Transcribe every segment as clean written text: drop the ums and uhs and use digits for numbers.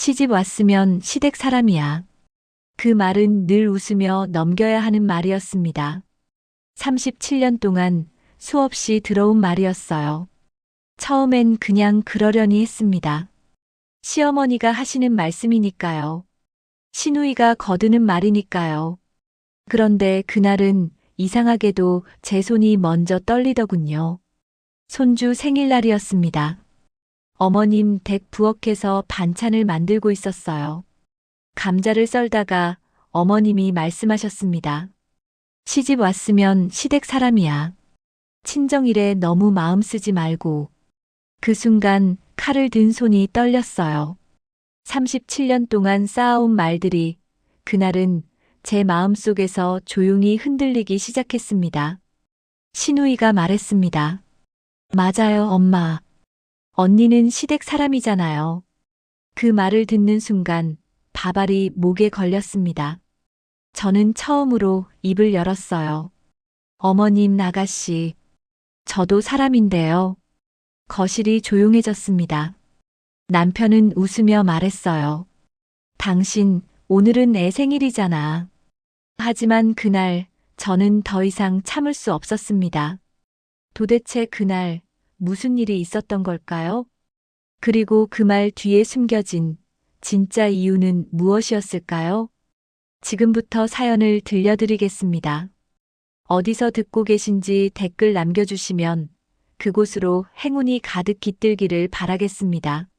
시집 왔으면 시댁 사람이야. 그 말은 늘 웃으며 넘겨야 하는 말이었습니다. 37년 동안 수없이 들어온 말이었어요. 처음엔 그냥 그러려니 했습니다. 시어머니가 하시는 말씀이니까요. 시누이가 거드는 말이니까요. 그런데 그날은 이상하게도 제 손이 먼저 떨리더군요. 손주 생일날이었습니다. 어머님 댁 부엌에서 반찬을 만들고 있었어요. 감자를 썰다가 어머님이 말씀하셨습니다. 시집 왔으면 시댁 사람이야. 친정일에 너무 마음 쓰지 말고. 그 순간 칼을 든 손이 떨렸어요. 37년 동안 쌓아온 말들이 그날은 제 마음속에서 조용히 흔들리기 시작했습니다. 시누이가 말했습니다. 맞아요, 엄마. 언니는 시댁 사람이잖아요. 그 말을 듣는 순간 바발이 목에 걸렸습니다. 저는 처음으로 입을 열었어요. 어머님, 아가씨. 저도 사람인데요. 거실이 조용해졌습니다. 남편은 웃으며 말했어요. 당신, 오늘은 애 생일이잖아. 하지만 그날 저는 더 이상 참을 수 없었습니다. 도대체 그날 무슨 일이 있었던 걸까요? 그리고 그 말 뒤에 숨겨진 진짜 이유는 무엇이었을까요? 지금부터 사연을 들려드리겠습니다. 어디서 듣고 계신지 댓글 남겨주시면 그곳으로 행운이 가득 깃들기를 바라겠습니다.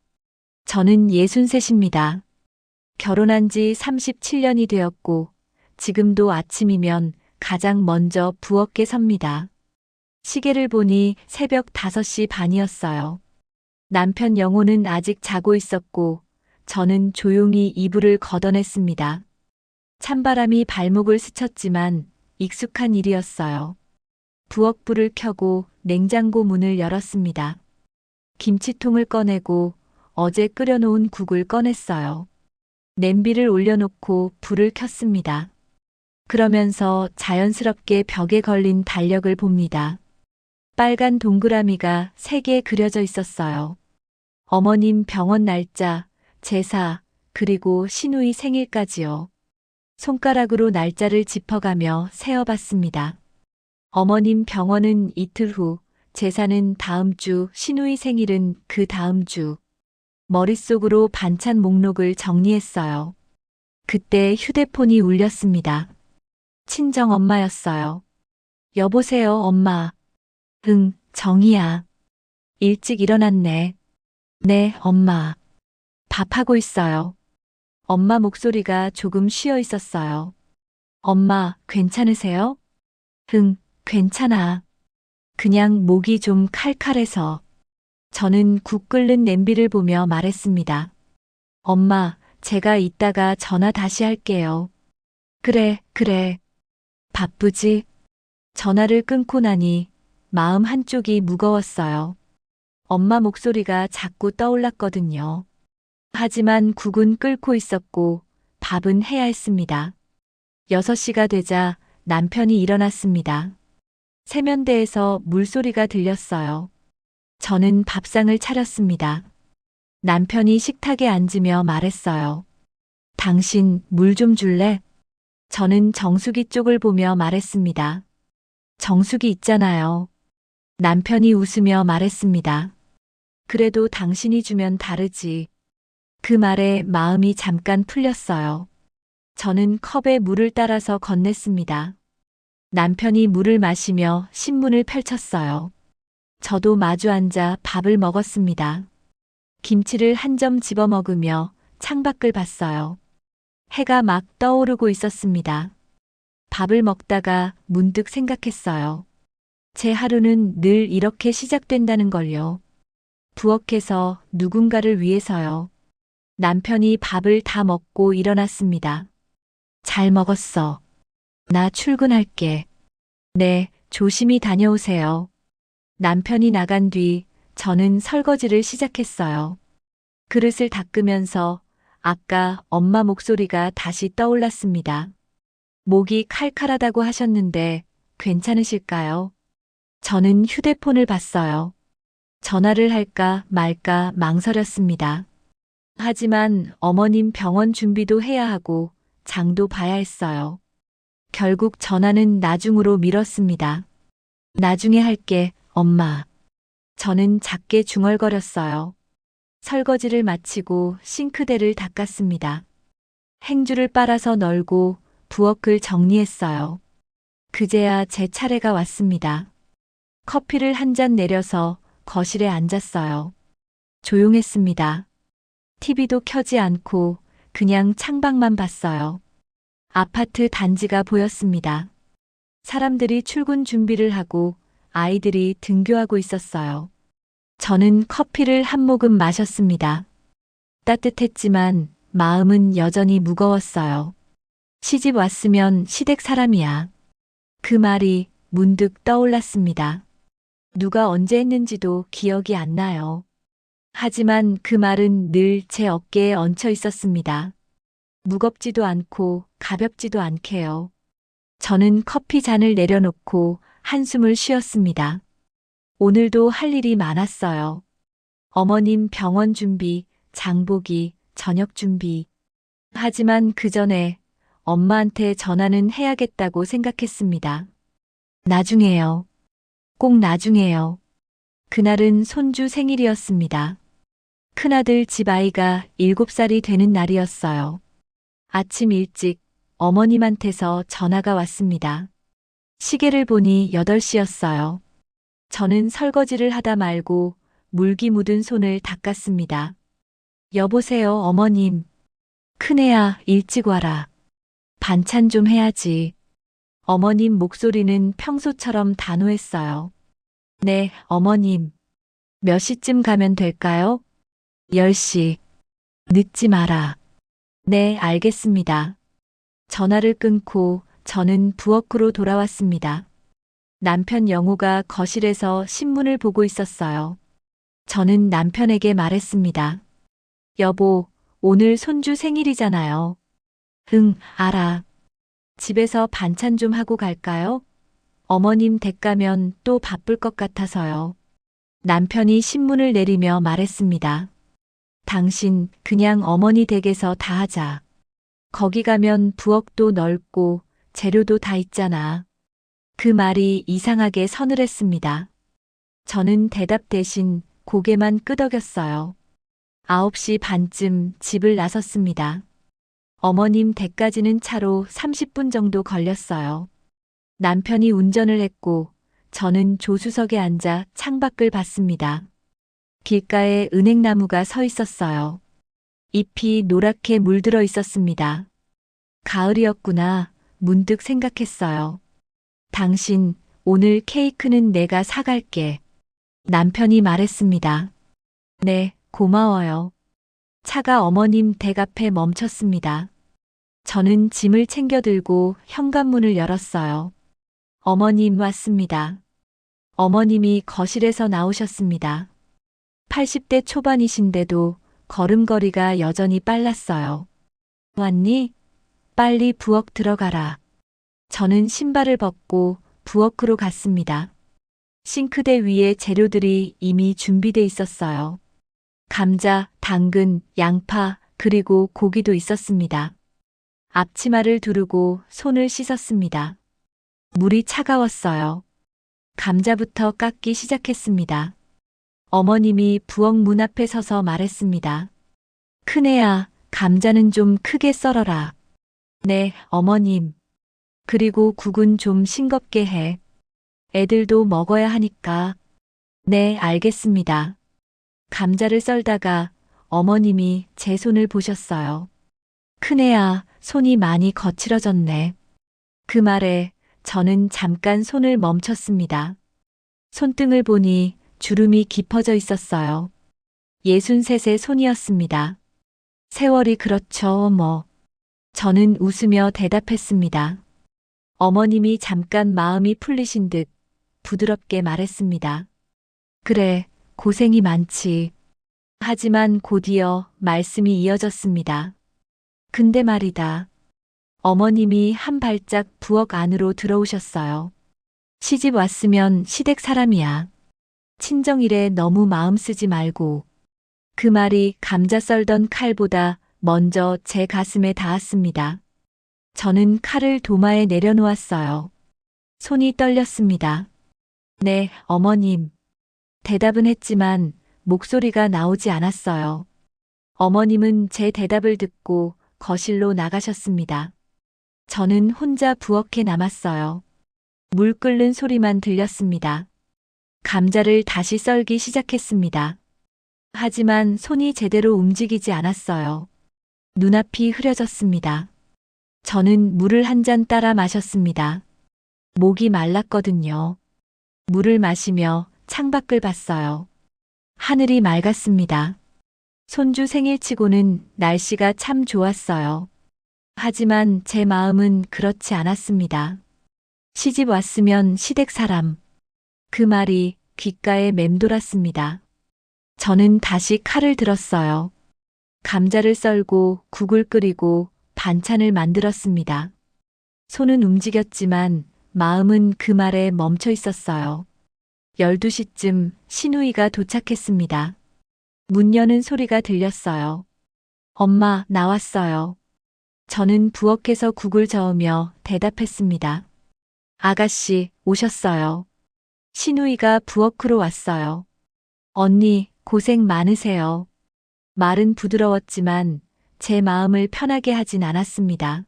저는 63입니다. 결혼한 지 37년이 되었고 지금도 아침이면 가장 먼저 부엌에 섭니다. 시계를 보니 새벽 5시 반이었어요. 남편 영호는 아직 자고 있었고 저는 조용히 이불을 걷어냈습니다. 찬바람이 발목을 스쳤지만 익숙한 일이었어요. 부엌불을 켜고 냉장고 문을 열었습니다. 김치통을 꺼내고 어제 끓여놓은 국을 꺼냈어요. 냄비를 올려놓고 불을 켰습니다. 그러면서 자연스럽게 벽에 걸린 달력을 봅니다. 빨간 동그라미가 3개 그려져 있었어요. 어머님 병원 날짜, 제사, 그리고 시누이 생일까지요. 손가락으로 날짜를 짚어가며 세어봤습니다. 어머님 병원은 이틀 후, 제사는 다음 주, 시누이 생일은 그 다음 주. 머릿속으로 반찬 목록을 정리했어요. 그때 휴대폰이 울렸습니다. 친정 엄마였어요. 여보세요, 엄마. 응, 정이야. 일찍 일어났네. 네, 엄마. 밥하고 있어요. 엄마 목소리가 조금 쉬어 있었어요. 엄마, 괜찮으세요? 응, 괜찮아. 그냥 목이 좀 칼칼해서. 저는 국 끓는 냄비를 보며 말했습니다. 엄마, 제가 이따가 전화 다시 할게요. 그래, 그래. 바쁘지? 전화를 끊고 나니 마음 한쪽이 무거웠어요. 엄마 목소리가 자꾸 떠올랐거든요. 하지만 국은 끓고 있었고 밥은 해야 했습니다. 6시가 되자 남편이 일어났습니다. 세면대에서 물소리가 들렸어요. 저는 밥상을 차렸습니다. 남편이 식탁에 앉으며 말했어요. 당신 물 좀 줄래? 저는 정수기 쪽을 보며 말했습니다. 정수기 있잖아요. 남편이 웃으며 말했습니다. 그래도 당신이 주면 다르지. 그 말에 마음이 잠깐 풀렸어요. 저는 컵에 물을 따라서 건넸습니다. 남편이 물을 마시며 신문을 펼쳤어요. 저도 마주 앉아 밥을 먹었습니다. 김치를 한 점 집어 먹으며 창밖을 봤어요. 해가 막 떠오르고 있었습니다. 밥을 먹다가 문득 생각했어요. 제 하루는 늘 이렇게 시작된다는 걸요. 부엌에서 누군가를 위해서요. 남편이 밥을 다 먹고 일어났습니다. 잘 먹었어. 나 출근할게. 네, 조심히 다녀오세요. 남편이 나간 뒤 저는 설거지를 시작했어요. 그릇을 닦으면서 아까 엄마 목소리가 다시 떠올랐습니다. 목이 칼칼하다고 하셨는데 괜찮으실까요? 저는 휴대폰을 봤어요. 전화를 할까 말까 망설였습니다. 하지만 어머님 병원 준비도 해야 하고 장도 봐야 했어요. 결국 전화는 나중으로 미뤘습니다. 나중에 할게, 엄마. 저는 작게 중얼거렸어요. 설거지를 마치고 싱크대를 닦았습니다. 행주를 빨아서 널고 부엌을 정리했어요. 그제야 제 차례가 왔습니다. 커피를 한 잔 내려서 거실에 앉았어요. 조용했습니다. TV도 켜지 않고 그냥 창밖만 봤어요. 아파트 단지가 보였습니다. 사람들이 출근 준비를 하고 아이들이 등교하고 있었어요. 저는 커피를 한 모금 마셨습니다. 따뜻했지만 마음은 여전히 무거웠어요. 시집 왔으면 시댁 사람이야. 그 말이 문득 떠올랐습니다. 누가 언제 했는지도 기억이 안 나요. 하지만 그 말은 늘 제 어깨에 얹혀 있었습니다. 무겁지도 않고 가볍지도 않게요. 저는 커피 잔을 내려놓고 한숨을 쉬었습니다. 오늘도 할 일이 많았어요. 어머님 병원 준비, 장보기, 저녁 준비. 하지만 그 전에 엄마한테 전화는 해야겠다고 생각했습니다. 나중에요. 꼭 나중에요. 그날은 손주 생일이었습니다. 큰아들 집 아이가 7살이 되는 날이었어요. 아침 일찍 어머님한테서 전화가 왔습니다. 시계를 보니 8시였어요. 저는 설거지를 하다 말고 물기 묻은 손을 닦았습니다. 여보세요, 어머님. 큰애야, 일찍 와라. 반찬 좀 해야지. 어머님 목소리는 평소처럼 단호했어요. 네, 어머님. 몇 시쯤 가면 될까요? 10시. 늦지 마라. 네, 알겠습니다. 전화를 끊고 저는 부엌으로 돌아왔습니다. 남편 영우가 거실에서 신문을 보고 있었어요. 저는 남편에게 말했습니다. 여보, 오늘 손주 생일이잖아요. 응, 알아. 집에서 반찬 좀 하고 갈까요? 어머님 댁 가면 또 바쁠 것 같아서요. 남편이 신문을 내리며 말했습니다. 당신 그냥 어머니 댁에서 다 하자. 거기 가면 부엌도 넓고 재료도 다 있잖아. 그 말이 이상하게 서늘했습니다. 저는 대답 대신 고개만 끄덕였어요. 9시 반쯤 집을 나섰습니다. 어머님 댁까지는 차로 30분 정도 걸렸어요. 남편이 운전을 했고 저는 조수석에 앉아 창밖을 봤습니다. 길가에 은행나무가 서 있었어요. 잎이 노랗게 물들어 있었습니다. 가을이었구나, 문득 생각했어요. 당신, 오늘 케이크는 내가 사갈게. 남편이 말했습니다. 네, 고마워요. 차가 어머님 댁 앞에 멈췄습니다. 저는 짐을 챙겨 들고 현관문을 열었어요. 어머님 왔습니다. 어머님이 거실에서 나오셨습니다. 80대 초반이신데도 걸음걸이가 여전히 빨랐어요. 왔니? 빨리 부엌 들어가라. 저는 신발을 벗고 부엌으로 갔습니다. 싱크대 위에 재료들이 이미 준비돼 있었어요. 감자, 당근, 양파, 그리고 고기도 있었습니다. 앞치마를 두르고 손을 씻었습니다. 물이 차가웠어요. 감자부터 깎기 시작했습니다. 어머님이 부엌 문 앞에 서서 말했습니다. 큰애야, 감자는 좀 크게 썰어라. 네, 어머님. 그리고 국은 좀 싱겁게 해. 애들도 먹어야 하니까. 네, 알겠습니다. 감자를 썰다가 어머님이 제 손을 보셨어요. 큰애야, 손이 많이 거칠어졌네. 그 말에 저는 잠깐 손을 멈췄습니다. 손등을 보니 주름이 깊어져 있었어요. 63의 손이었습니다. 세월이 그렇죠, 뭐. 저는 웃으며 대답했습니다. 어머님이 잠깐 마음이 풀리신 듯 부드럽게 말했습니다. 그래, 고생이 많지. 하지만 곧이어 말씀이 이어졌습니다. 근데 말이다. 어머님이 한 발짝 부엌 안으로 들어오셨어요. 시집 왔으면 시댁 사람이야. 친정일에 너무 마음 쓰지 말고. 그 말이 감자 썰던 칼보다 먼저 제 가슴에 닿았습니다. 저는 칼을 도마에 내려놓았어요. 손이 떨렸습니다. 네, 어머님. 대답은 했지만 목소리가 나오지 않았어요. 어머님은 제 대답을 듣고 거실로 나가셨습니다. 저는 혼자 부엌에 남았어요. 물 끓는 소리만 들렸습니다. 감자를 다시 썰기 시작했습니다. 하지만 손이 제대로 움직이지 않았어요. 눈앞이 흐려졌습니다. 저는 물을 한 잔 따라 마셨습니다. 목이 말랐거든요. 물을 마시며 창밖을 봤어요. 하늘이 맑았습니다. 손주 생일치고는 날씨가 참 좋았어요. 하지만 제 마음은 그렇지 않았습니다. 시집 왔으면 시댁 사람. 그 말이 귓가에 맴돌았습니다. 저는 다시 칼을 들었어요. 감자를 썰고 국을 끓이고 반찬을 만들었습니다. 손은 움직였지만 마음은 그 말에 멈춰 있었어요. 12시쯤 시누이가 도착했습니다. 문 여는 소리가 들렸어요. 엄마, 나왔어요. 저는 부엌에서 국을 저으며 대답했습니다. 아가씨, 오셨어요. 시누이가 부엌으로 왔어요. 언니, 고생 많으세요. 말은 부드러웠지만 제 마음을 편하게 하진 않았습니다.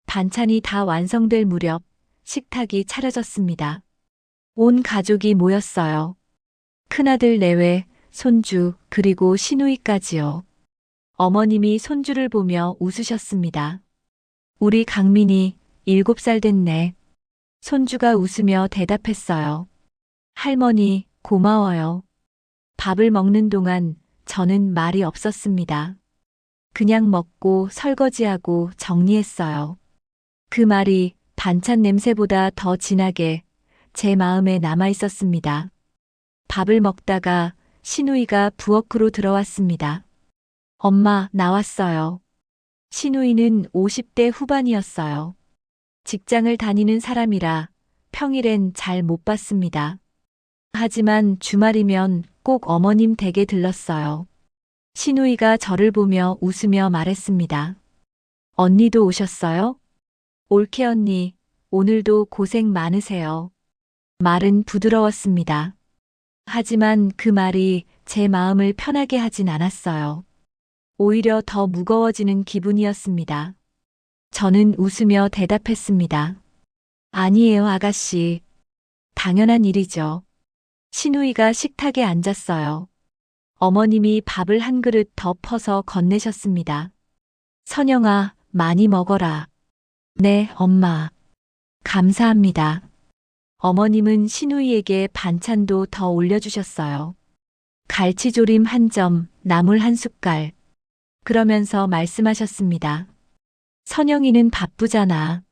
반찬이 다 완성될 무렵 식탁이 차려졌습니다. 온 가족이 모였어요. 큰아들 내외, 손주, 그리고 시누이까지요. 어머님이 손주를 보며 웃으셨습니다. 우리 강민이 7살 됐네. 손주가 웃으며 대답했어요. 할머니, 고마워요. 밥을 먹는 동안 저는 말이 없었습니다. 그냥 먹고 설거지하고 정리했어요. 그 말이 반찬 냄새보다 더 진하게 제 마음에 남아 있었습니다. 밥을 먹다가 시누이가 부엌으로 들어왔습니다. 엄마, 나왔어요. 시누이는 50대 후반이었어요. 직장을 다니는 사람이라 평일엔 잘 못 봤습니다. 하지만 주말이면 꼭 어머님 댁에 들렀어요. 시누이가 저를 보며 웃으며 말했습니다. 언니도 오셨어요? 올케 언니, 오늘도 고생 많으세요. 말은 부드러웠습니다. 하지만 그 말이 제 마음을 편하게 하진 않았어요. 오히려 더 무거워지는 기분이었습니다. 저는 웃으며 대답했습니다. 아니에요, 아가씨. 당연한 일이죠. 시누이가 식탁에 앉았어요. 어머님이 밥을 한 그릇 더 퍼서 건네셨습니다. 선영아, 많이 먹어라. 네, 엄마. 감사합니다. 어머님은 시누이에게 반찬도 더 올려주셨어요. 갈치조림 한 점, 나물 한 숟갈. 그러면서 말씀하셨습니다. 선영이는 바쁘잖아.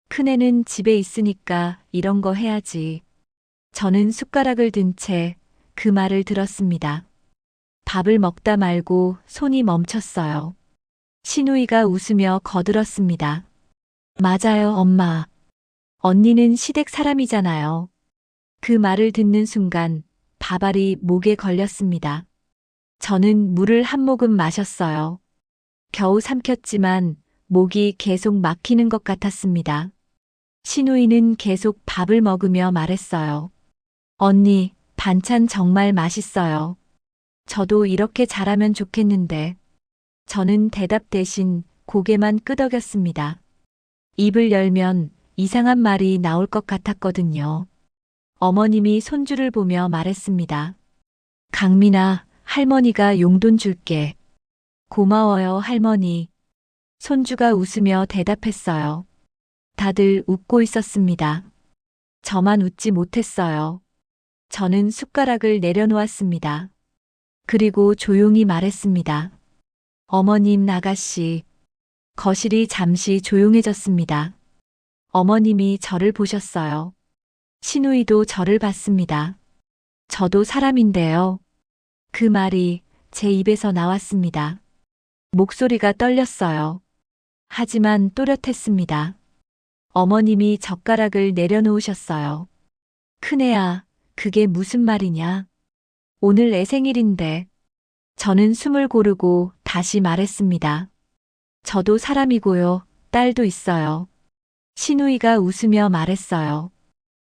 큰애는 집에 있으니까 이런 거 해야지. 저는 숟가락을 든 채 그 말을 들었습니다. 밥을 먹다 말고 손이 멈췄어요. 시누이가 웃으며 거들었습니다. 맞아요, 엄마. 언니는 시댁 사람이잖아요. 그 말을 듣는 순간 밥알이 목에 걸렸습니다. 저는 물을 한 모금 마셨어요. 겨우 삼켰지만 목이 계속 막히는 것 같았습니다. 시누이는 계속 밥을 먹으며 말했어요. 언니, 반찬 정말 맛있어요. 저도 이렇게 잘하면 좋겠는데. 저는 대답 대신 고개만 끄덕였습니다. 입을 열면 이상한 말이 나올 것 같았거든요. 어머님이 손주를 보며 말했습니다. 강민아, 할머니가 용돈 줄게. 고마워요, 할머니. 손주가 웃으며 대답했어요. 다들 웃고 있었습니다. 저만 웃지 못했어요. 저는 숟가락을 내려놓았습니다. 그리고 조용히 말했습니다. 어머님, 아가씨. 거실이 잠시 조용해졌습니다. 어머님이 저를 보셨어요. 시누이도 저를 봤습니다. 저도 사람인데요. 그 말이 제 입에서 나왔습니다. 목소리가 떨렸어요. 하지만 또렷했습니다. 어머님이 젓가락을 내려놓으셨어요. 큰애야, 그게 무슨 말이냐? 오늘 내 생일인데. 저는 숨을 고르고 다시 말했습니다. 저도 사람이고요. 딸도 있어요. 신우이가 웃으며 말했어요.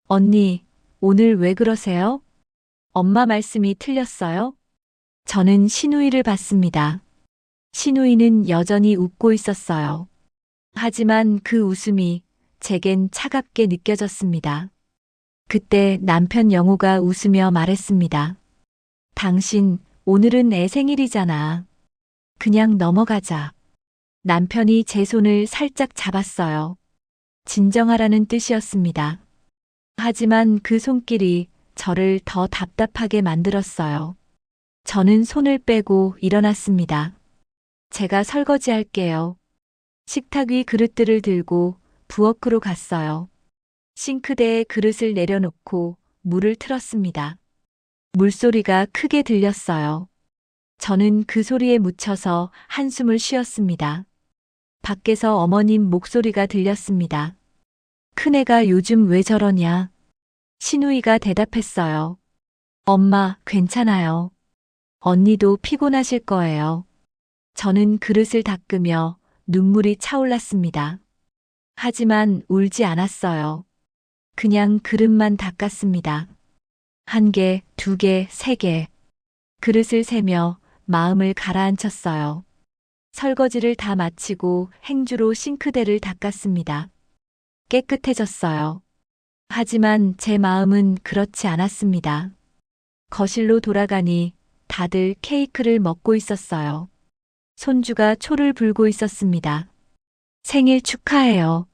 언니, 오늘 왜 그러세요? 엄마 말씀이 틀렸어요? 저는 신우이를 봤습니다. 신우이는 여전히 웃고 있었어요. 하지만 그 웃음이 제겐 차갑게 느껴졌습니다. 그때 남편 영호가 웃으며 말했습니다. 당신, 오늘은 애 생일이잖아. 그냥 넘어가자. 남편이 제 손을 살짝 잡았어요. 진정하라는 뜻이었습니다. 하지만 그 손길이 저를 더 답답하게 만들었어요. 저는 손을 빼고 일어났습니다. 제가 설거지할게요. 식탁 위 그릇들을 들고 부엌으로 갔어요. 싱크대에 그릇을 내려놓고 물을 틀었습니다. 물소리가 크게 들렸어요. 저는 그 소리에 묻혀서 한숨을 쉬었습니다. 밖에서 어머님 목소리가 들렸습니다. 큰애가 요즘 왜 저러냐? 신우이가 대답했어요. 엄마, 괜찮아요. 언니도 피곤하실 거예요. 저는 그릇을 닦으며 눈물이 차올랐습니다. 하지만 울지 않았어요. 그냥 그릇만 닦았습니다. 1개, 2개, 3개. 그릇을 세며 마음을 가라앉혔어요. 설거지를 다 마치고 행주로 싱크대를 닦았습니다. 깨끗해졌어요. 하지만 제 마음은 그렇지 않았습니다. 거실로 돌아가니 다들 케이크를 먹고 있었어요. 손주가 초를 불고 있었습니다. 생일 축하해요.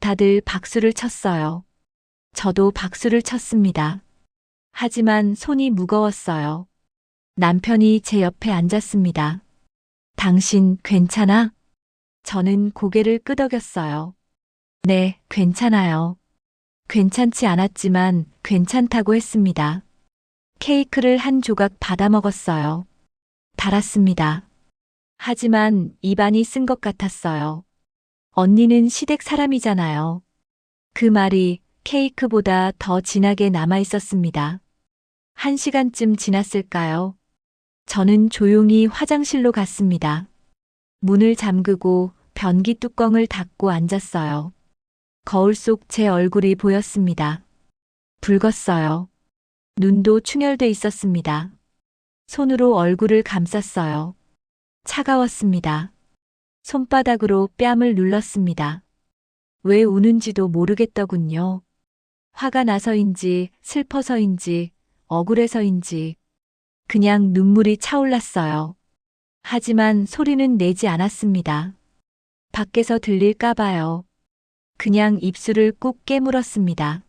다들 박수를 쳤어요. 저도 박수를 쳤습니다. 하지만 손이 무거웠어요. 남편이 제 옆에 앉았습니다. 당신 괜찮아? 저는 고개를 끄덕였어요. 네, 괜찮아요. 괜찮지 않았지만 괜찮다고 했습니다. 케이크를 한 조각 받아 먹었어요. 달았습니다. 하지만 입안이 쓴 것 같았어요. 언니는 시댁 사람이잖아요. 그 말이 케이크보다 더 진하게 남아 있었습니다. 1시간쯤 지났을까요? 저는 조용히 화장실로 갔습니다. 문을 잠그고 변기 뚜껑을 닫고 앉았어요. 거울 속 제 얼굴이 보였습니다. 붉었어요. 눈도 충혈돼 있었습니다. 손으로 얼굴을 감쌌어요. 차가웠습니다. 손바닥으로 뺨을 눌렀습니다. 왜 우는지도 모르겠더군요. 화가 나서인지 슬퍼서인지 억울해서인지 그냥 눈물이 차올랐어요. 하지만 소리는 내지 않았습니다. 밖에서 들릴까봐요. 그냥 입술을 꾹 깨물었습니다.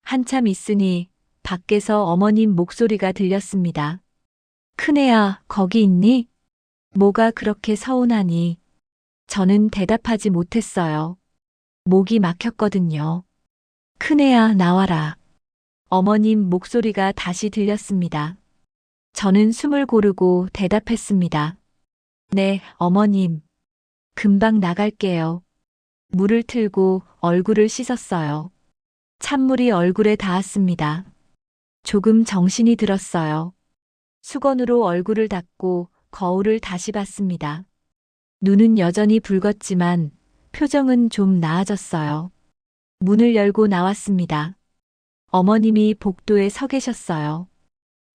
한참 있으니 밖에서 어머님 목소리가 들렸습니다. 큰애야, 거기 있니? 뭐가 그렇게 서운하니? 저는 대답하지 못했어요. 목이 막혔거든요. 큰애야, 나와라. 어머님 목소리가 다시 들렸습니다. 저는 숨을 고르고 대답했습니다. 네, 어머님. 금방 나갈게요. 물을 틀고 얼굴을 씻었어요. 찬물이 얼굴에 닿았습니다. 조금 정신이 들었어요. 수건으로 얼굴을 닦고 거울을 다시 봤습니다. 눈은 여전히 붉었지만 표정은 좀 나아졌어요. 문을 열고 나왔습니다. 어머님이 복도에 서 계셨어요.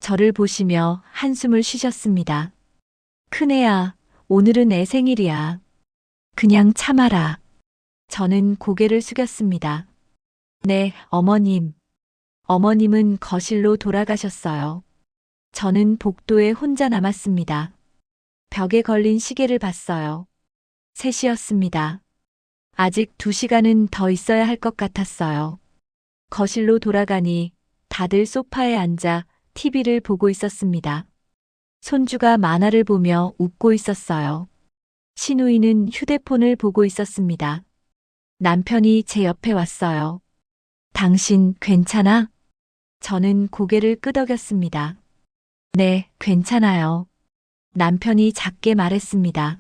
저를 보시며 한숨을 쉬셨습니다. 큰애야, 오늘은 애 생일이야. 그냥 참아라. 저는 고개를 숙였습니다. 네, 어머님. 어머님은 거실로 돌아가셨어요. 저는 복도에 혼자 남았습니다. 벽에 걸린 시계를 봤어요. 3시였습니다. 아직 2시간은 더 있어야 할 것 같았어요. 거실로 돌아가니 다들 소파에 앉아 TV를 보고 있었습니다. 손주가 만화를 보며 웃고 있었어요. 신우이는 휴대폰을 보고 있었습니다. 남편이 제 옆에 왔어요. 당신 괜찮아? 저는 고개를 끄덕였습니다. 네, 괜찮아요. 남편이 작게 말했습니다.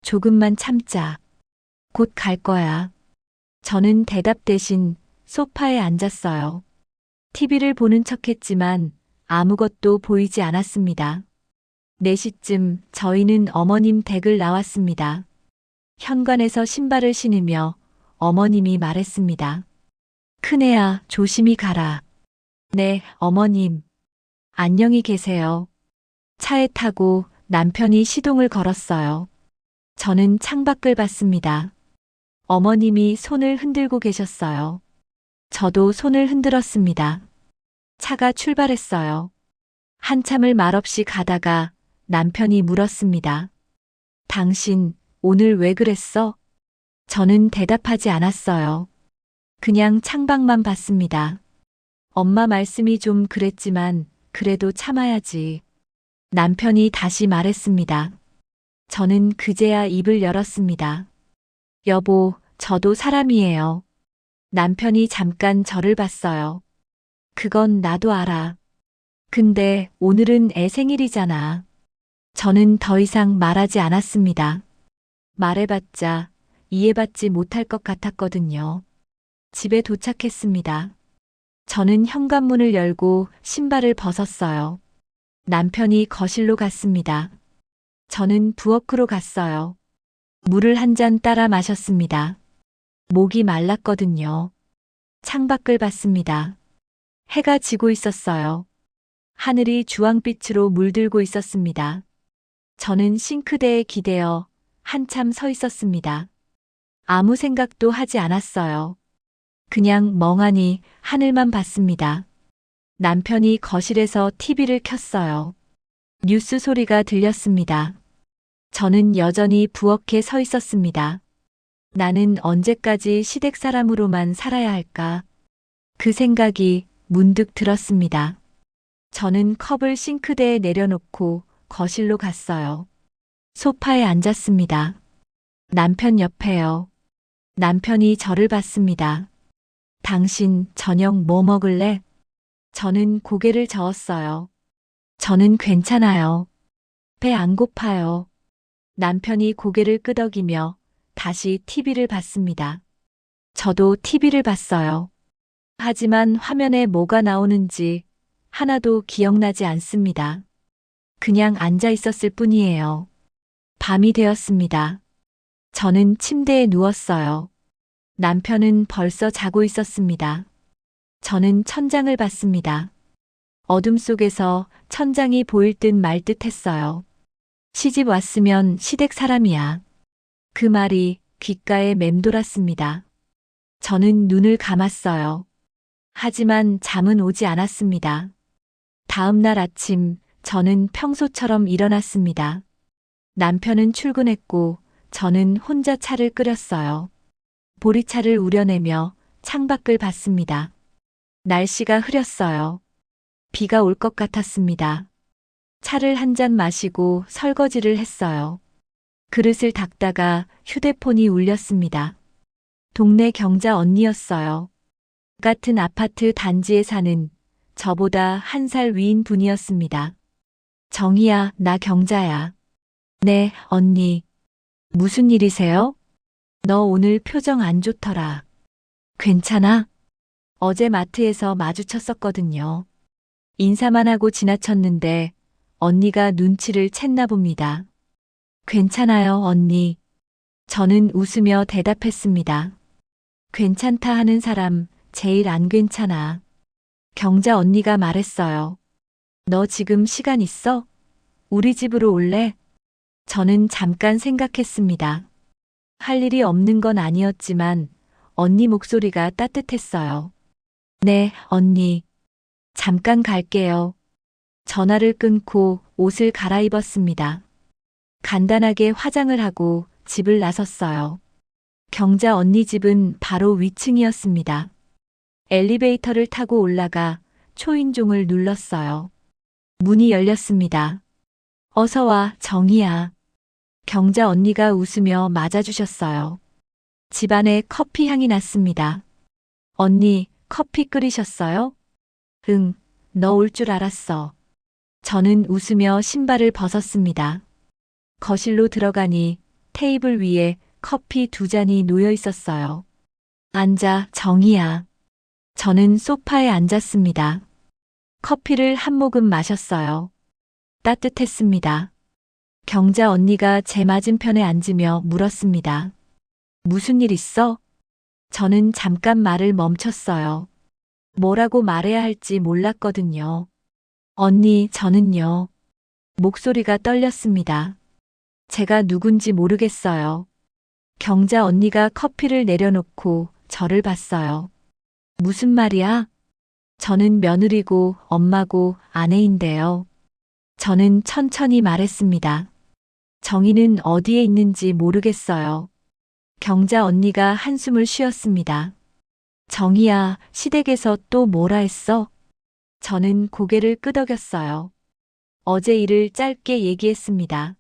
조금만 참자. 곧 갈 거야. 저는 대답 대신 소파에 앉았어요. TV를 보는 척 했지만 아무것도 보이지 않았습니다. 4시쯤 저희는 어머님 댁을 나왔습니다. 현관에서 신발을 신으며 어머님이 말했습니다. 큰애야, 조심히 가라. 네, 어머님. 안녕히 계세요. 차에 타고 남편이 시동을 걸었어요. 저는 창밖을 봤습니다. 어머님이 손을 흔들고 계셨어요. 저도 손을 흔들었습니다. 차가 출발했어요. 한참을 말없이 가다가 남편이 물었습니다. 당신 오늘 왜 그랬어? 저는 대답하지 않았어요. 그냥 창밖만 봤습니다. 엄마 말씀이 좀 그랬지만 그래도 참아야지. 남편이 다시 말했습니다. 저는 그제야 입을 열었습니다. 여보, 저도 사람이에요. 남편이 잠깐 저를 봤어요. 그건 나도 알아. 근데 오늘은 애 생일이잖아. 저는 더 이상 말하지 않았습니다. 말해봤자 이해받지 못할 것 같았거든요. 집에 도착했습니다. 저는 현관문을 열고 신발을 벗었어요. 남편이 거실로 갔습니다. 저는 부엌으로 갔어요. 물을 한 잔 따라 마셨습니다. 목이 말랐거든요. 창밖을 봤습니다. 해가 지고 있었어요. 하늘이 주황빛으로 물들고 있었습니다. 저는 싱크대에 기대어 한참 서 있었습니다. 아무 생각도 하지 않았어요. 그냥 멍하니 하늘만 봤습니다. 남편이 거실에서 TV를 켰어요. 뉴스 소리가 들렸습니다. 저는 여전히 부엌에 서 있었습니다. 나는 언제까지 시댁 사람으로만 살아야 할까? 그 생각이 문득 들었습니다. 저는 컵을 싱크대에 내려놓고 거실로 갔어요. 소파에 앉았습니다. 남편 옆에요. 남편이 저를 봤습니다. 당신 저녁 뭐 먹을래? 저는 고개를 저었어요. 저는 괜찮아요. 배 안 고파요. 남편이 고개를 끄덕이며 다시 TV를 봤습니다. 저도 TV를 봤어요. 하지만 화면에 뭐가 나오는지 하나도 기억나지 않습니다. 그냥 앉아 있었을 뿐이에요. 밤이 되었습니다. 저는 침대에 누웠어요. 남편은 벌써 자고 있었습니다. 저는 천장을 봤습니다. 어둠 속에서 천장이 보일 듯 말 듯 했어요. 시집 왔으면 시댁 사람이야. 그 말이 귓가에 맴돌았습니다. 저는 눈을 감았어요. 하지만 잠은 오지 않았습니다. 다음 날 아침 저는 평소처럼 일어났습니다. 남편은 출근했고 저는 혼자 차를 끓였어요. 보리차를 우려내며 창밖을 봤습니다. 날씨가 흐렸어요. 비가 올 것 같았습니다. 차를 한 잔 마시고 설거지를 했어요. 그릇을 닦다가 휴대폰이 울렸습니다. 동네 경자 언니였어요. 같은 아파트 단지에 사는 저보다 1살 위인 분이었습니다. 정희야, 나 경자야. 네, 언니. 무슨 일이세요? 너 오늘 표정 안 좋더라. 괜찮아? 어제 마트에서 마주쳤었거든요. 인사만 하고 지나쳤는데 언니가 눈치를 챘나 봅니다. 괜찮아요, 언니. 저는 웃으며 대답했습니다. 괜찮다 하는 사람 제일 안 괜찮아. 경자 언니가 말했어요. 너 지금 시간 있어? 우리 집으로 올래? 저는 잠깐 생각했습니다. 할 일이 없는 건 아니었지만 언니 목소리가 따뜻했어요. 네, 언니. 잠깐 갈게요. 전화를 끊고 옷을 갈아입었습니다. 간단하게 화장을 하고 집을 나섰어요. 경자 언니 집은 바로 위층이었습니다. 엘리베이터를 타고 올라가 초인종을 눌렀어요. 문이 열렸습니다. 어서 와, 정희야. 경자 언니가 웃으며 맞아주셨어요. 집안에 커피 향이 났습니다. 언니, 커피 끓이셨어요? 응, 너 올 줄 알았어. 저는 웃으며 신발을 벗었습니다. 거실로 들어가니 테이블 위에 커피 2잔이 놓여 있었어요. 앉아, 정희야. 저는 소파에 앉았습니다. 커피를 한 모금 마셨어요. 따뜻했습니다. 경자 언니가 제 맞은편에 앉으며 물었습니다. 무슨 일 있어? 저는 잠깐 말을 멈췄어요. 뭐라고 말해야 할지 몰랐거든요. 언니, 저는요. 목소리가 떨렸습니다. 제가 누군지 모르겠어요. 경자 언니가 커피를 내려놓고 저를 봤어요. 무슨 말이야? 저는 며느리고 엄마고 아내인데요. 저는 천천히 말했습니다. 정희는 어디에 있는지 모르겠어요. 경자 언니가 한숨을 쉬었습니다. 정희야, 시댁에서 또 뭐라 했어? 저는 고개를 끄덕였어요. 어제 일을 짧게 얘기했습니다.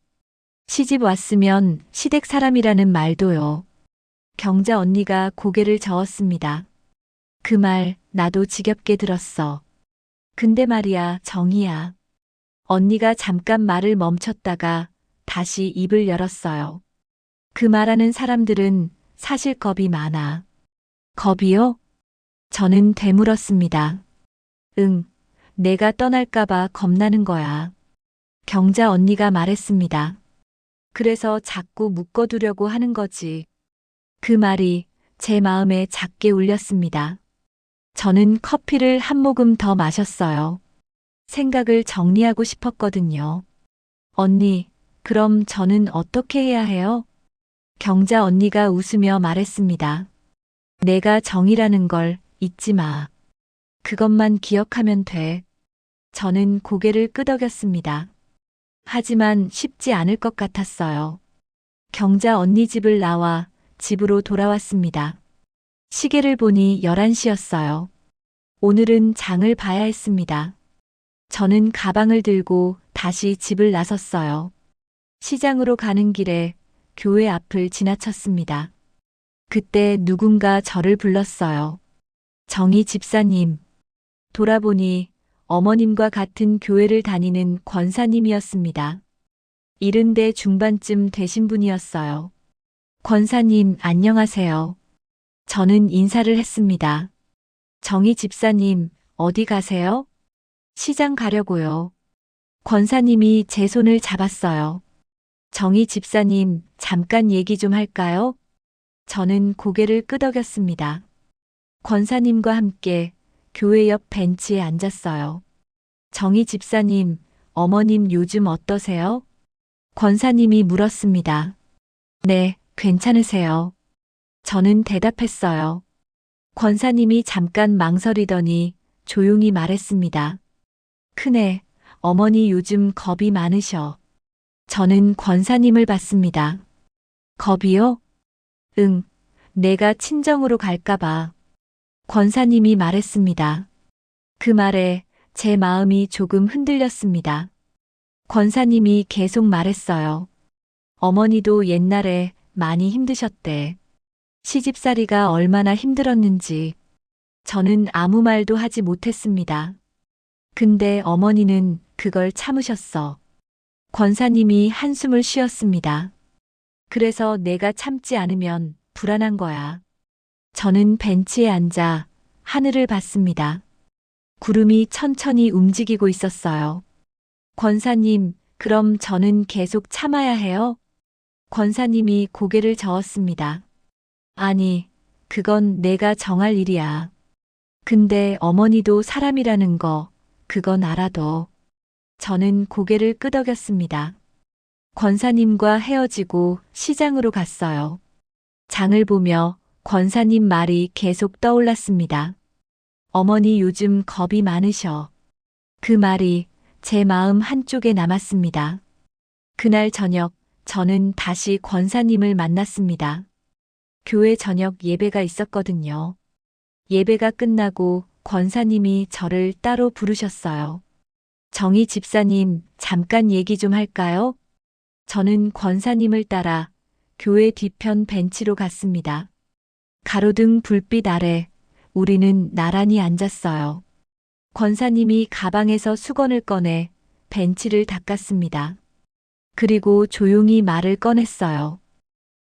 시집 왔으면 시댁 사람이라는 말도요. 경자 언니가 고개를 저었습니다. 그 말 나도 지겹게 들었어. 근데 말이야, 정희야. 언니가 잠깐 말을 멈췄다가 다시 입을 열었어요. 그 말하는 사람들은 사실 겁이 많아. 겁이요? 저는 되물었습니다. 응, 내가 떠날까봐 겁나는 거야. 경자 언니가 말했습니다. 그래서 자꾸 묶어두려고 하는 거지. 그 말이 제 마음에 작게 울렸습니다. 저는 커피를 한 모금 더 마셨어요. 생각을 정리하고 싶었거든요. 언니, 그럼 저는 어떻게 해야 해요? 경자 언니가 웃으며 말했습니다. 내가 정이라는 걸 잊지 마. 그것만 기억하면 돼. 저는 고개를 끄덕였습니다. 하지만 쉽지 않을 것 같았어요. 경자 언니 집을 나와 집으로 돌아왔습니다. 시계를 보니 11시였어요. 오늘은 장을 봐야 했습니다. 저는 가방을 들고 다시 집을 나섰어요. 시장으로 가는 길에 교회 앞을 지나쳤습니다. 그때 누군가 저를 불렀어요. 정희 집사님. 돌아보니 어머님과 같은 교회를 다니는 권사님이었습니다. 70대 중반쯤 되신 분이었어요. 권사님, 안녕하세요. 저는 인사를 했습니다. 정희 집사님, 어디 가세요? 시장 가려고요. 권사님이 제 손을 잡았어요. 정희 집사님, 잠깐 얘기 좀 할까요? 저는 고개를 끄덕였습니다. 권사님과 함께 교회 옆 벤치에 앉았어요. 정희 집사님, 어머님 요즘 어떠세요? 권사님이 물었습니다. 네, 괜찮으세요. 저는 대답했어요. 권사님이 잠깐 망설이더니 조용히 말했습니다. 큰애, 어머니 요즘 겁이 많으셔. 저는 권사님을 봤습니다. 겁이요? 응, 내가 친정으로 갈까봐. 권사님이 말했습니다. 그 말에 제 마음이 조금 흔들렸습니다. 권사님이 계속 말했어요. 어머니도 옛날에 많이 힘드셨대. 시집살이가 얼마나 힘들었는지. 저는 아무 말도 하지 못했습니다. 근데 어머니는 그걸 참으셨어. 권사님이 한숨을 쉬었습니다. 그래서 내가 참지 않으면 불안한 거야. 저는 벤치에 앉아 하늘을 봤습니다. 구름이 천천히 움직이고 있었어요. 권사님, 그럼 저는 계속 참아야 해요? 권사님이 고개를 저었습니다. 아니, 그건 내가 정할 일이야. 근데 어머니도 사람이라는 거, 그건 알아도. 저는 고개를 끄덕였습니다. 권사님과 헤어지고 시장으로 갔어요. 장을 보며 권사님 말이 계속 떠올랐습니다. 어머니 요즘 겁이 많으셔. 그 말이 제 마음 한쪽에 남았습니다. 그날 저녁 저는 다시 권사님을 만났습니다. 교회 저녁 예배가 있었거든요. 예배가 끝나고 권사님이 저를 따로 부르셨어요. 정희 집사님, 잠깐 얘기 좀 할까요? 저는 권사님을 따라 교회 뒤편 벤치로 갔습니다. 가로등 불빛 아래 우리는 나란히 앉았어요. 권사님이 가방에서 수건을 꺼내 벤치를 닦았습니다. 그리고 조용히 말을 꺼냈어요.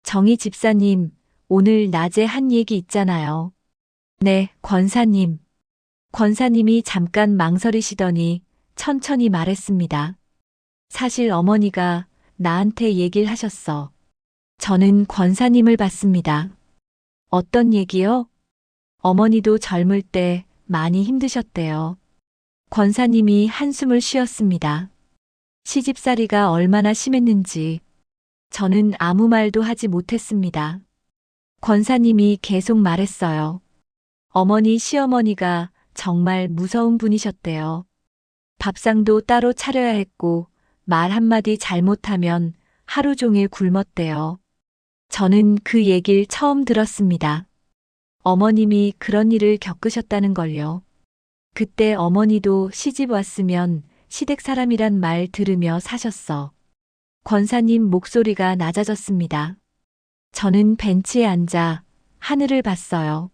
정희 집사님, 오늘 낮에 한 얘기 있잖아요. 네, 권사님. 권사님이 잠깐 망설이시더니 천천히 말했습니다. 사실 어머니가 나한테 얘기를 하셨어. 저는 권사님을 봤습니다. 어떤 얘기요? 어머니도 젊을 때 많이 힘드셨대요. 권사님이 한숨을 쉬었습니다. 시집살이가 얼마나 심했는지 저는 아무 말도 하지 못했습니다. 권사님이 계속 말했어요. 어머니 시어머니가 정말 무서운 분이셨대요. 밥상도 따로 차려야 했고 말 한마디 잘못하면 하루 종일 굶었대요. 저는 그 얘기를 처음 들었습니다. 어머님이 그런 일을 겪으셨다는 걸요. 그때 어머니도 시집 왔으면 시댁 사람이란 말 들으며 사셨어. 권사님 목소리가 낮아졌습니다. 저는 벤치에 앉아 하늘을 봤어요.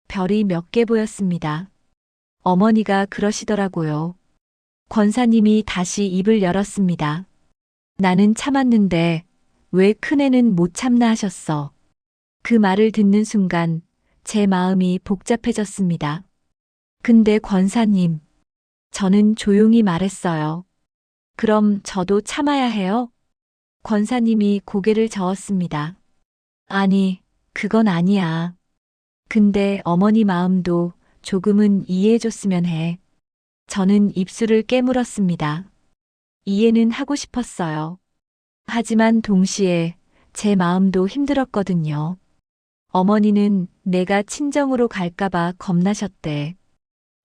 별이 몇 개 보였습니다. 어머니가 그러시더라고요. 권사님이 다시 입을 열었습니다. 나는 참았는데 왜 큰애는 못 참나 하셨어. 그 말을 듣는 순간 제 마음이 복잡해졌습니다. 근데 권사님, 저는 조용히 말했어요. 그럼 저도 참아야 해요? 권사님이 고개를 저었습니다. 아니, 그건 아니야. 근데 어머니 마음도 조금은 이해해줬으면 해. 저는 입술을 깨물었습니다. 이해는 하고 싶었어요. 하지만 동시에 제 마음도 힘들었거든요. 어머니는 내가 친정으로 갈까봐 겁나셨대.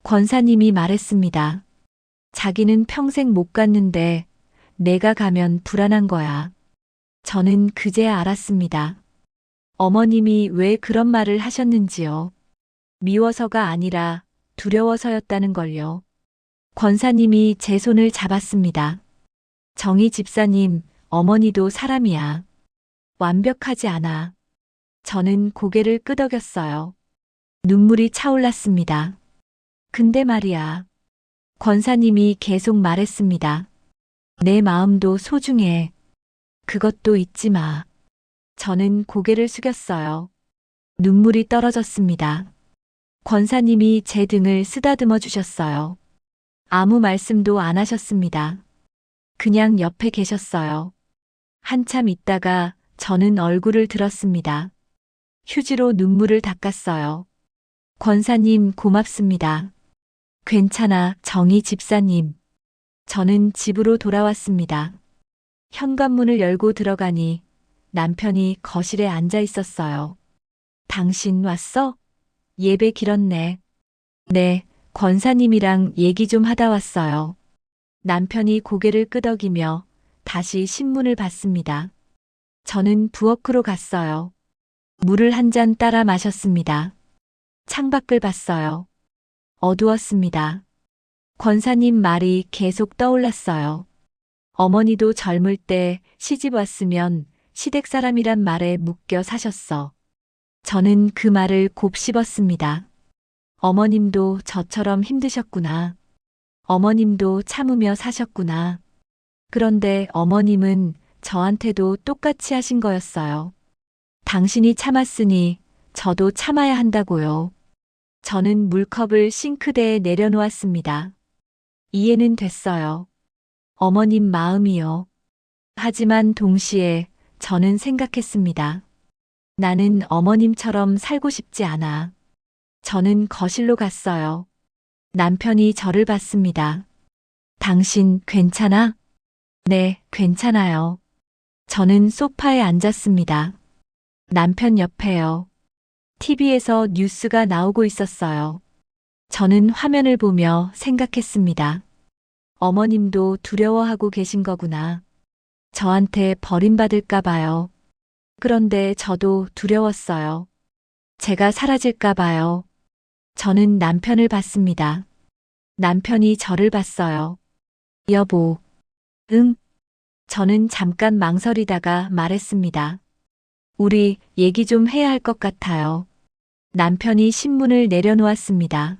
권사님이 말했습니다. 자기는 평생 못 갔는데 내가 가면 불안한 거야. 저는 그제야 알았습니다. 어머님이 왜 그런 말을 하셨는지요. 미워서가 아니라 두려워서였다는 걸요. 권사님이 제 손을 잡았습니다. 정희 집사님, 어머니도 사람이야. 완벽하지 않아. 저는 고개를 끄덕였어요. 눈물이 차올랐습니다. 근데 말이야. 권사님이 계속 말했습니다. 내 마음도 소중해. 그것도 잊지 마. 저는 고개를 숙였어요. 눈물이 떨어졌습니다. 권사님이 제 등을 쓰다듬어 주셨어요. 아무 말씀도 안 하셨습니다. 그냥 옆에 계셨어요. 한참 있다가 저는 얼굴을 들었습니다. 휴지로 눈물을 닦았어요. 권사님 고맙습니다. 괜찮아, 정희 집사님. 저는 집으로 돌아왔습니다. 현관문을 열고 들어가니 남편이 거실에 앉아 있었어요. 당신 왔어? 예배 길었네. 네, 권사님이랑 얘기 좀 하다 왔어요. 남편이 고개를 끄덕이며 다시 신문을 봤습니다. 저는 부엌으로 갔어요. 물을 한 잔 따라 마셨습니다. 창밖을 봤어요. 어두웠습니다. 권사님 말이 계속 떠올랐어요. 어머니도 젊을 때 시집 왔으면 시댁 사람이란 말에 묶여 사셨어. 저는 그 말을 곱씹었습니다. 어머님도 저처럼 힘드셨구나. 어머님도 참으며 사셨구나. 그런데 어머님은 저한테도 똑같이 하신 거였어요. 당신이 참았으니 저도 참아야 한다고요. 저는 물컵을 싱크대에 내려놓았습니다. 이해는 됐어요. 어머님 마음이요. 하지만 동시에 저는 생각했습니다. 나는 어머님처럼 살고 싶지 않아. 저는 거실로 갔어요. 남편이 저를 봤습니다. 당신 괜찮아? 네, 괜찮아요. 저는 소파에 앉았습니다. 남편 옆에요. TV에서 뉴스가 나오고 있었어요. 저는 화면을 보며 생각했습니다. 어머님도 두려워하고 계신 거구나. 저한테 버림받을까 봐요. 그런데 저도 두려웠어요. 제가 사라질까 봐요. 저는 남편을 봤습니다. 남편이 저를 봤어요. 여보. 응. 저는 잠깐 망설이다가 말했습니다. 우리 얘기 좀 해야 할 것 같아요. 남편이 신문을 내려놓았습니다.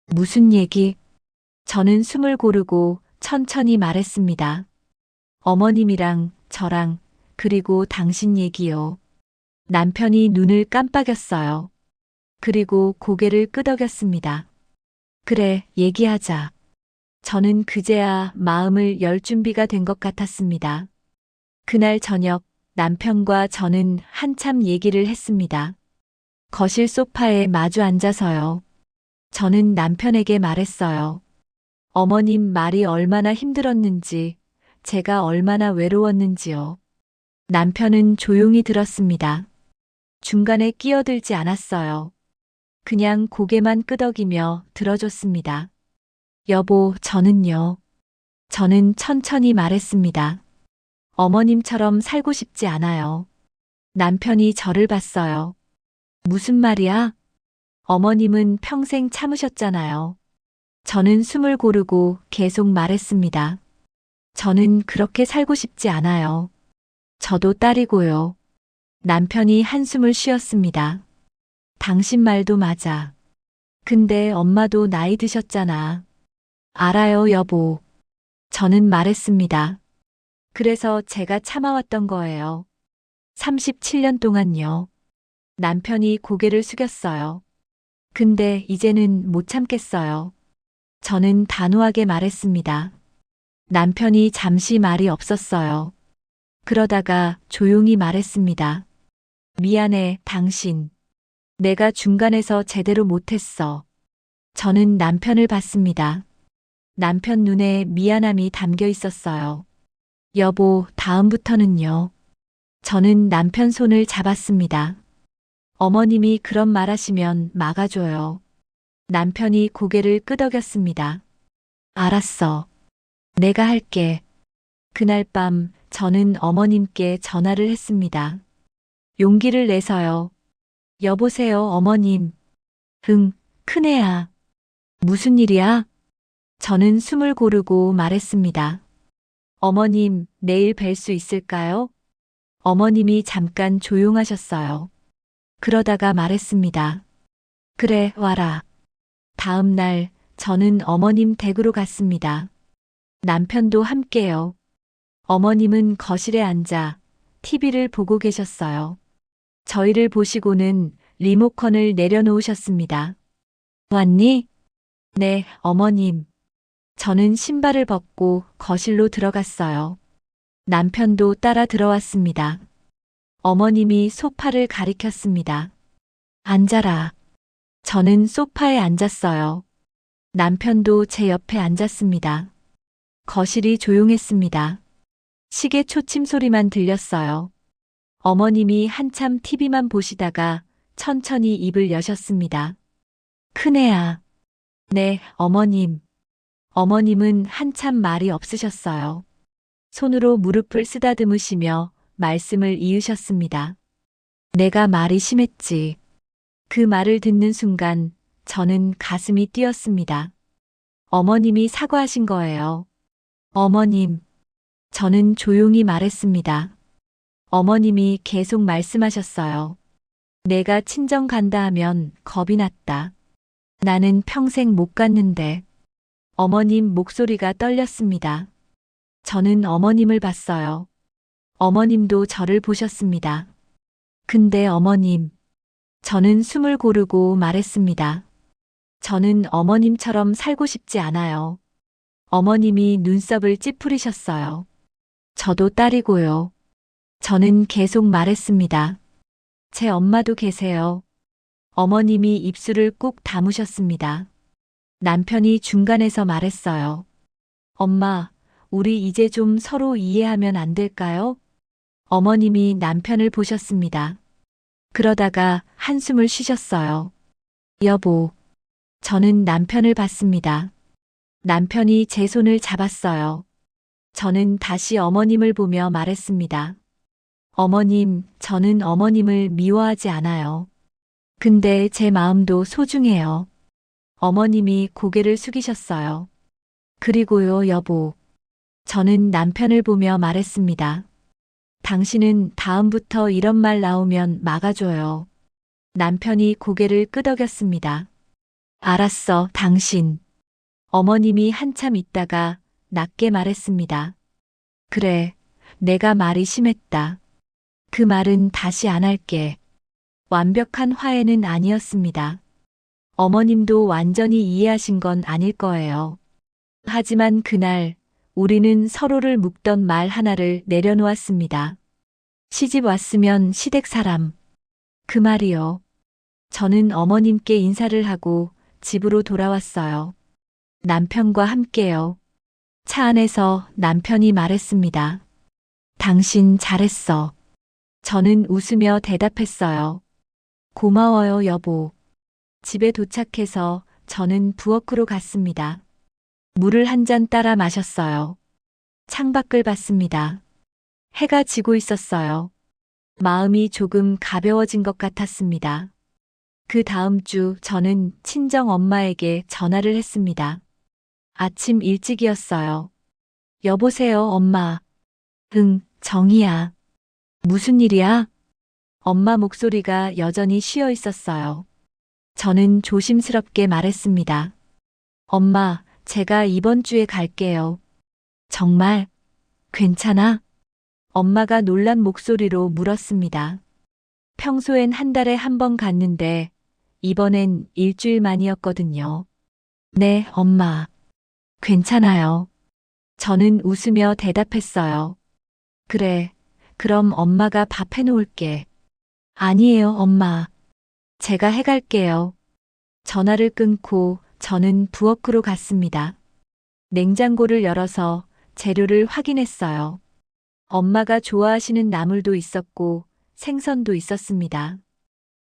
무슨 얘기? 저는 숨을 고르고 천천히 말했습니다. 어머님이랑 저랑 그리고 당신 얘기요. 남편이 눈을 깜빡였어요. 그리고 고개를 끄덕였습니다. 그래, 얘기하자. 저는 그제야 마음을 열 준비가 된 것 같았습니다. 그날 저녁 남편과 저는 한참 얘기를 했습니다. 거실 소파에 마주 앉아서요. 저는 남편에게 말했어요. 어머님 말이 얼마나 힘들었는지, 제가 얼마나 외로웠는지요. 남편은 조용히 들었습니다. 중간에 끼어들지 않았어요. 그냥 고개만 끄덕이며 들어줬습니다. 여보, 저는요. 저는 천천히 말했습니다. 어머님처럼 살고 싶지 않아요. 남편이 저를 봤어요. 무슨 말이야? 어머님은 평생 참으셨잖아요. 저는 숨을 고르고 계속 말했습니다. 저는 그렇게 살고 싶지 않아요. 저도 딸이고요. 남편이 한숨을 쉬었습니다. 당신 말도 맞아. 근데 엄마도 나이 드셨잖아. 알아요, 여보. 저는 말했습니다. 그래서 제가 참아왔던 거예요. 37년 동안요. 남편이 고개를 숙였어요. 근데 이제는 못 참겠어요. 저는 단호하게 말했습니다. 남편이 잠시 말이 없었어요. 그러다가 조용히 말했습니다. 미안해, 당신. 내가 중간에서 제대로 못했어. 저는 남편을 봤습니다. 남편 눈에 미안함이 담겨 있었어요. 여보, 다음부터는요. 저는 남편 손을 잡았습니다. 어머님이 그런 말 하시면 막아줘요. 남편이 고개를 끄덕였습니다. 알았어. 내가 할게. 그날 밤 저는 어머님께 전화를 했습니다. 용기를 내서요. 여보세요, 어머님. 응, 큰애야. 무슨 일이야? 저는 숨을 고르고 말했습니다. 어머님, 내일 뵐 수 있을까요? 어머님이 잠깐 조용하셨어요. 그러다가 말했습니다. 그래, 와라. 다음 날 저는 어머님 댁으로 갔습니다. 남편도 함께요. 어머님은 거실에 앉아 TV를 보고 계셨어요. 저희를 보시고는 리모컨을 내려놓으셨습니다. 왔니? 네, 어머님. 저는 신발을 벗고 거실로 들어갔어요. 남편도 따라 들어왔습니다. 어머님이 소파를 가리켰습니다. 앉아라. 저는 소파에 앉았어요. 남편도 제 옆에 앉았습니다. 거실이 조용했습니다. 시계 초침 소리만 들렸어요. 어머님이 한참 TV만 보시다가 천천히 입을 여셨습니다. 큰애야. 네, 어머님. 어머님은 한참 말이 없으셨어요. 손으로 무릎을 쓰다듬으시며 말씀을 이으셨습니다. 내가 말이 심했지. 그 말을 듣는 순간 저는 가슴이 뛰었습니다. 어머님이 사과하신 거예요. 어머님. 저는 조용히 말했습니다. 어머님이 계속 말씀하셨어요. 내가 친정 간다 하면 겁이 났다. 나는 평생 못 갔는데. 어머님 목소리가 떨렸습니다. 저는 어머님을 봤어요. 어머님도 저를 보셨습니다. 근데 어머님, 저는 숨을 고르고 말했습니다. 저는 어머님처럼 살고 싶지 않아요. 어머님이 눈썹을 찌푸리셨어요. 저도 딸이고요. 저는 계속 말했습니다. 제 엄마도 계세요. 어머님이 입술을 꾹 다무셨습니다. 남편이 중간에서 말했어요. 엄마, 우리 이제 좀 서로 이해하면 안 될까요? 어머님이 남편을 보셨습니다. 그러다가 한숨을 쉬셨어요. 여보. 저는 남편을 봤습니다. 남편이 제 손을 잡았어요. 저는 다시 어머님을 보며 말했습니다. 어머님, 저는 어머님을 미워하지 않아요. 근데 제 마음도 소중해요. 어머님이 고개를 숙이셨어요. 그리고요, 여보. 저는 남편을 보며 말했습니다. 당신은 다음부터 이런 말 나오면 막아줘요. 남편이 고개를 끄덕였습니다. 알았어, 당신. 어머님이 한참 있다가 낮게 말했습니다. 그래, 내가 말이 심했다. 그 말은 다시 안 할게. 완벽한 화해는 아니었습니다. 어머님도 완전히 이해하신 건 아닐 거예요. 하지만 그날 우리는 서로를 묶던 말 하나를 내려놓았습니다. 시집 왔으면 시댁 사람. 그 말이요. 저는 어머님께 인사를 하고 집으로 돌아왔어요. 남편과 함께요. 차 안에서 남편이 말했습니다. 당신 잘했어. 저는 웃으며 대답했어요. 고마워요, 여보. 집에 도착해서 저는 부엌으로 갔습니다. 물을 한 잔 따라 마셨어요. 창밖을 봤습니다. 해가 지고 있었어요. 마음이 조금 가벼워진 것 같았습니다. 그 다음 주 저는 친정 엄마에게 전화를 했습니다. 아침 일찍이었어요. 여보세요, 엄마. 응, 정희야. 무슨 일이야? 엄마 목소리가 여전히 쉬어 있었어요. 저는 조심스럽게 말했습니다. 엄마, 제가 이번 주에 갈게요. 정말? 괜찮아? 엄마가 놀란 목소리로 물었습니다. 평소엔 한 달에 한 번 갔는데 이번엔 일주일 만이었거든요. 네, 엄마. 괜찮아요. 저는 웃으며 대답했어요. 그래, 그럼 엄마가 밥 해놓을게. 아니에요, 엄마. 제가 해갈게요. 전화를 끊고 저는 부엌으로 갔습니다. 냉장고를 열어서 재료를 확인했어요. 엄마가 좋아하시는 나물도 있었고 생선도 있었습니다.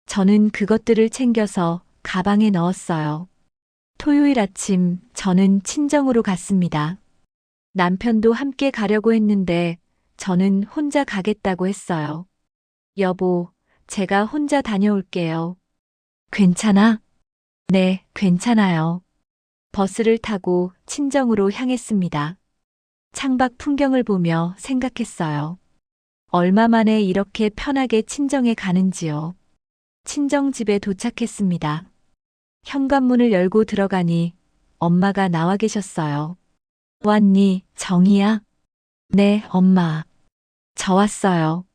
저는 그것들을 챙겨서 가방에 넣었어요. 토요일 아침 저는 친정으로 갔습니다. 남편도 함께 가려고 했는데 저는 혼자 가겠다고 했어요. 여보, 제가 혼자 다녀올게요. 괜찮아? 네, 괜찮아요. 버스를 타고 친정으로 향했습니다. 창밖 풍경을 보며 생각했어요. 얼마 만에 이렇게 편하게 친정에 가는지요. 친정집에 도착했습니다. 현관문을 열고 들어가니 엄마가 나와 계셨어요. 왔니, 정희야? 네, 엄마. 저 왔어요.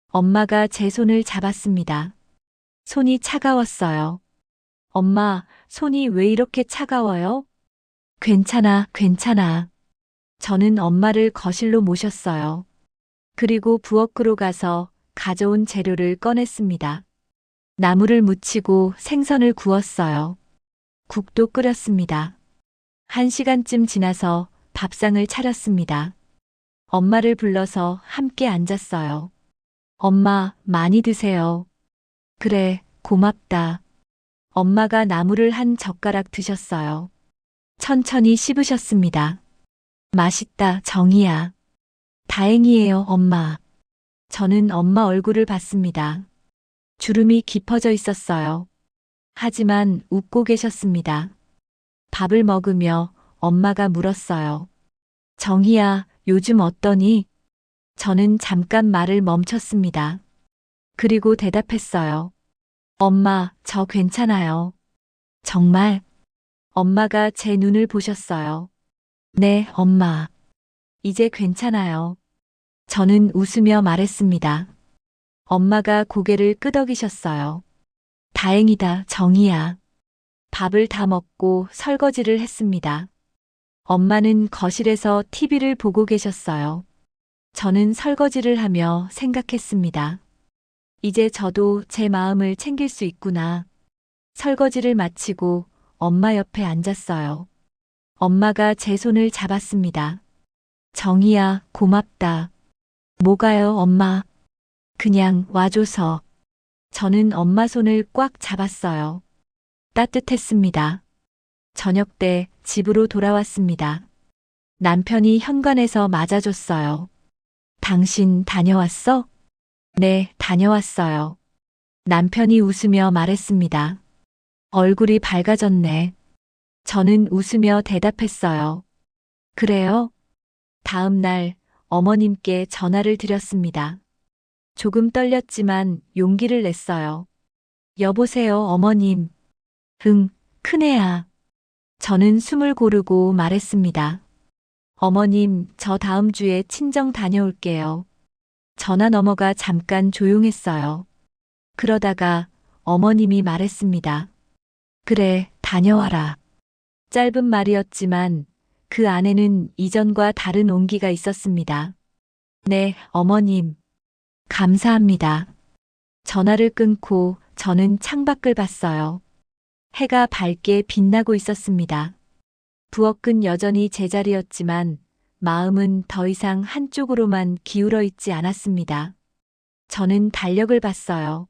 엄마가 제 손을 잡았습니다. 손이 차가웠어요. 엄마, 손이 왜 이렇게 차가워요? 괜찮아, 괜찮아. 저는 엄마를 거실로 모셨어요. 그리고 부엌으로 가서 가져온 재료를 꺼냈습니다. 나물을 무치고 생선을 구웠어요. 국도 끓였습니다. 1시간쯤 지나서 밥상을 차렸습니다. 엄마를 불러서 함께 앉았어요. 엄마, 많이 드세요. 그래, 고맙다. 엄마가 나물을 한 젓가락 드셨어요. 천천히 씹으셨습니다. 맛있다, 정희야. 다행이에요, 엄마. 저는 엄마 얼굴을 봤습니다. 주름이 깊어져 있었어요. 하지만 웃고 계셨습니다. 밥을 먹으며 엄마가 물었어요. 정희야, 요즘 어떠니? 저는 잠깐 말을 멈췄습니다. 그리고 대답했어요. 엄마, 저 괜찮아요. 정말? 엄마가 제 눈을 보셨어요. 네, 엄마. 이제 괜찮아요. 저는 웃으며 말했습니다. 엄마가 고개를 끄덕이셨어요. 다행이다, 정희야. 밥을 다 먹고 설거지를 했습니다. 엄마는 거실에서 TV를 보고 계셨어요. 저는 설거지를 하며 생각했습니다. 이제 저도 제 마음을 챙길 수 있구나. 설거지를 마치고 엄마 옆에 앉았어요. 엄마가 제 손을 잡았습니다. 정희야, 고맙다. 뭐가요, 엄마? 그냥 와줘서. 저는 엄마 손을 꽉 잡았어요. 따뜻했습니다. 저녁 때 집으로 돌아왔습니다. 남편이 현관에서 맞아줬어요. 당신 다녀왔어? 네, 다녀왔어요. 남편이 웃으며 말했습니다. 얼굴이 밝아졌네. 저는 웃으며 대답했어요. 그래요? 다음 날 어머님께 전화를 드렸습니다. 조금 떨렸지만 용기를 냈어요. 여보세요, 어머님. 응, 큰애야. 저는 숨을 고르고 말했습니다. 어머님, 저 다음 주에 친정 다녀올게요. 전화 너머가 잠깐 조용했어요. 그러다가 어머님이 말했습니다. 그래, 다녀와라. 짧은 말이었지만 그 안에는 이전과 다른 온기가 있었습니다. 네, 어머님. 감사합니다. 전화를 끊고 저는 창밖을 봤어요. 해가 밝게 빛나고 있었습니다. 부엌은 여전히 제자리였지만 마음은 더 이상 한쪽으로만 기울어 있지 않았습니다. 저는 달력을 봤어요.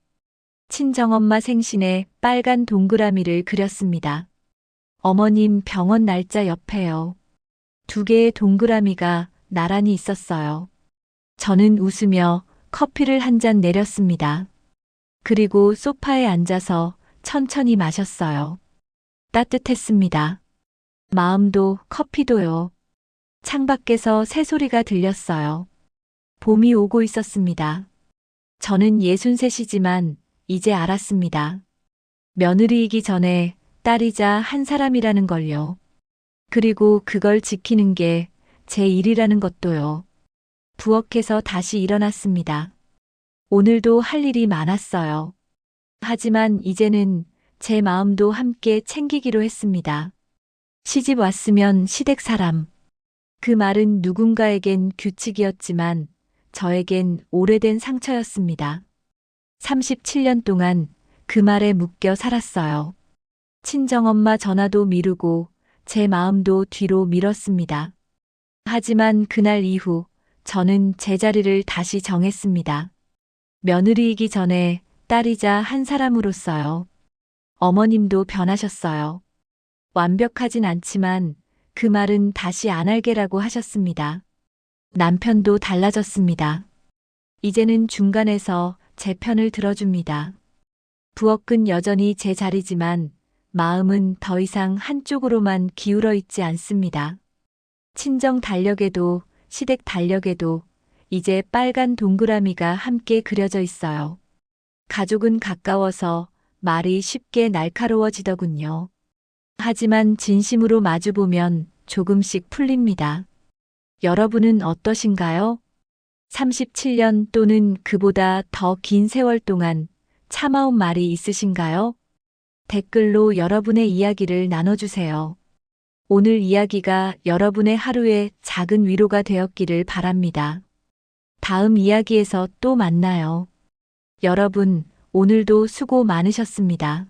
친정엄마 생신에 빨간 동그라미를 그렸습니다. 어머님 병원 날짜 옆에요. 2개의 동그라미가 나란히 있었어요. 저는 웃으며 커피를 한 잔 내렸습니다. 그리고 소파에 앉아서 천천히 마셨어요. 따뜻했습니다. 마음도 커피도요. 창밖에서 새소리가 들렸어요. 봄이 오고 있었습니다. 저는 63이지만 이제 알았습니다. 며느리이기 전에 딸이자 한 사람이라는 걸요. 그리고 그걸 지키는 게 제 일이라는 것도요. 부엌에서 다시 일어났습니다. 오늘도 할 일이 많았어요. 하지만 이제는 제 마음도 함께 챙기기로 했습니다. 시집 왔으면 시댁 사람. 그 말은 누군가에겐 규칙이었지만 저에겐 오래된 상처였습니다. 37년 동안 그 말에 묶여 살았어요. 친정엄마 전화도 미루고 제 마음도 뒤로 미뤘습니다. 하지만 그날 이후 저는 제 자리를 다시 정했습니다. 며느리이기 전에 딸이자 한 사람으로서요. 어머님도 변하셨어요. 완벽하진 않지만 그 말은 다시 안 할게라고 하셨습니다. 남편도 달라졌습니다. 이제는 중간에서 제 편을 들어줍니다. 부엌은 여전히 제 자리지만 마음은 더 이상 한쪽으로만 기울어 있지 않습니다. 친정 달력에도 시댁 달력에도 이제 빨간 동그라미가 함께 그려져 있어요. 가족은 가까워서 말이 쉽게 날카로워지더군요. 하지만 진심으로 마주보면 조금씩 풀립니다. 여러분은 어떠신가요? 37년 또는 그보다 더 긴 세월 동안 참아온 말이 있으신가요? 댓글로 여러분의 이야기를 나눠주세요. 오늘 이야기가 여러분의 하루에 작은 위로가 되었기를 바랍니다. 다음 이야기에서 또 만나요. 여러분, 오늘도 수고 많으셨습니다.